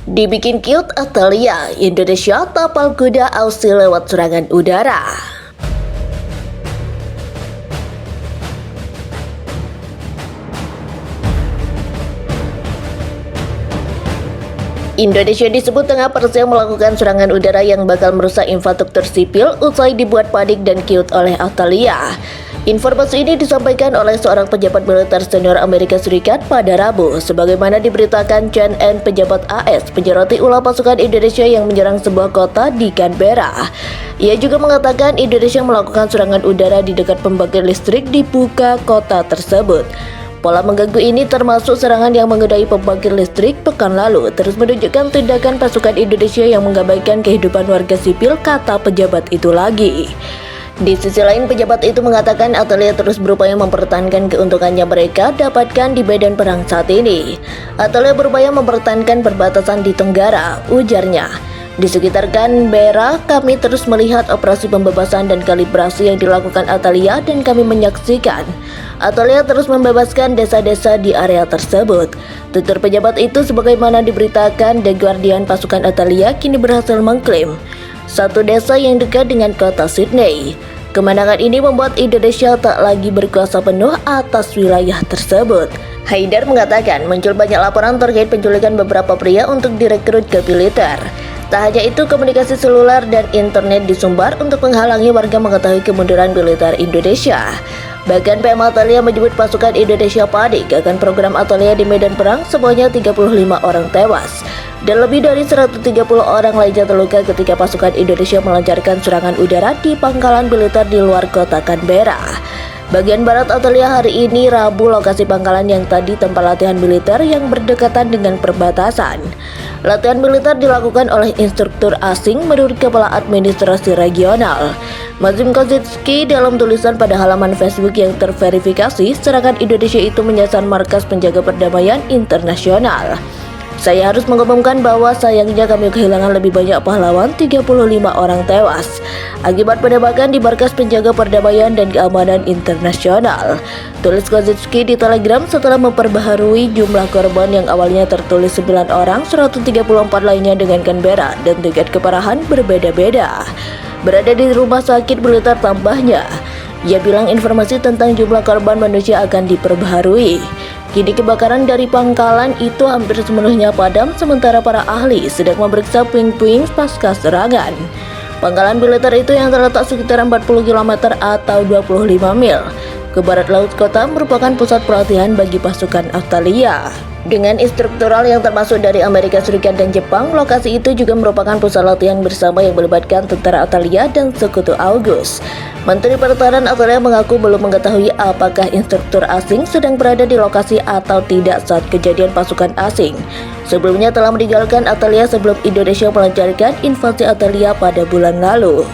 Dibikin cute Atalia, Indonesia tapal kuda Aussie lewat serangan udara. Indonesia disebut tengah persiap melakukan serangan udara yang bakal merusak infrastruktur sipil usai dibuat panik dan cute oleh Atalia. Informasi ini disampaikan oleh seorang pejabat militer senior Amerika Serikat pada Rabu. Sebagaimana diberitakan CNN, pejabat AS menyoroti ulah pasukan Indonesia yang menyerang sebuah kota di Canberra. Ia juga mengatakan Indonesia melakukan serangan udara di dekat pembangkit listrik di buka kota tersebut. Pola mengganggu ini termasuk serangan yang mengenai pembangkit listrik pekan lalu, terus menunjukkan tindakan pasukan Indonesia yang mengabaikan kehidupan warga sipil, kata pejabat itu lagi. Di sisi lain, pejabat itu mengatakan Atalia terus berupaya mempertahankan keuntungannya mereka dapatkan di medan perang saat ini. Atalia berupaya mempertahankan perbatasan di Tenggara, ujarnya. Di sekitar Canberra, kami terus melihat operasi pembebasan dan kalibrasi yang dilakukan Atalia dan kami menyaksikan Atalia terus membebaskan desa-desa di area tersebut. Tutur pejabat itu sebagaimana diberitakan The Guardian, pasukan Atalia kini berhasil mengklaim satu desa yang dekat dengan kota Sydney. Kemenangan ini membuat Indonesia tak lagi berkuasa penuh atas wilayah tersebut. Haidar mengatakan muncul banyak laporan terkait penculikan beberapa pria untuk direkrut ke militer. Tak hanya itu, komunikasi seluler dan internet disumbar untuk menghalangi warga mengetahui kemunduran militer Indonesia. Bahkan PM Atalia menyebut pasukan Indonesia panik akan program Atalia di medan perang, semuanya 35 orang tewas dan lebih dari 130 orang lainnya terluka ketika pasukan Indonesia melancarkan serangan udara di pangkalan militer di luar kota Canberra. Bagian barat Atalia hari ini Rabu, lokasi pangkalan yang tadi tempat latihan militer yang berdekatan dengan perbatasan. Latihan militer dilakukan oleh instruktur asing menurut Kepala Administrasi Regional Mazim Kozitsky dalam tulisan pada halaman Facebook yang terverifikasi. Serangan Indonesia itu menyasar markas penjaga perdamaian internasional. Saya harus mengumumkan bahwa sayangnya kami kehilangan lebih banyak pahlawan, 35 orang tewas akibat penembakan di markas penjaga perdamaian dan keamanan internasional, tulis Kozitsky di Telegram setelah memperbaharui jumlah korban yang awalnya tertulis 9 orang, 134 lainnya dengan Canberra dan tingkat keparahan berbeda-beda. Berada di rumah sakit militer tambahnya. Ia bilang informasi tentang jumlah korban manusia akan diperbaharui. Kini kebakaran dari pangkalan itu hampir sepenuhnya padam, sementara para ahli sedang memeriksa puing-puing pasca serangan. Pangkalan militer itu yang terletak sekitar 40 km atau 25 mil ke barat laut kota merupakan pusat pelatihan bagi pasukan Atalia. Dengan instruktural yang termasuk dari Amerika Serikat dan Jepang, lokasi itu juga merupakan pusat latihan bersama yang melibatkan tentara Atalia dan sekutu AUKUS. Menteri Pertahanan Atalia mengaku belum mengetahui apakah instruktur asing sedang berada di lokasi atau tidak saat kejadian pasukan asing sebelumnya telah meninggalkan Atalia sebelum Indonesia melancarkan invasi Atalia pada bulan lalu.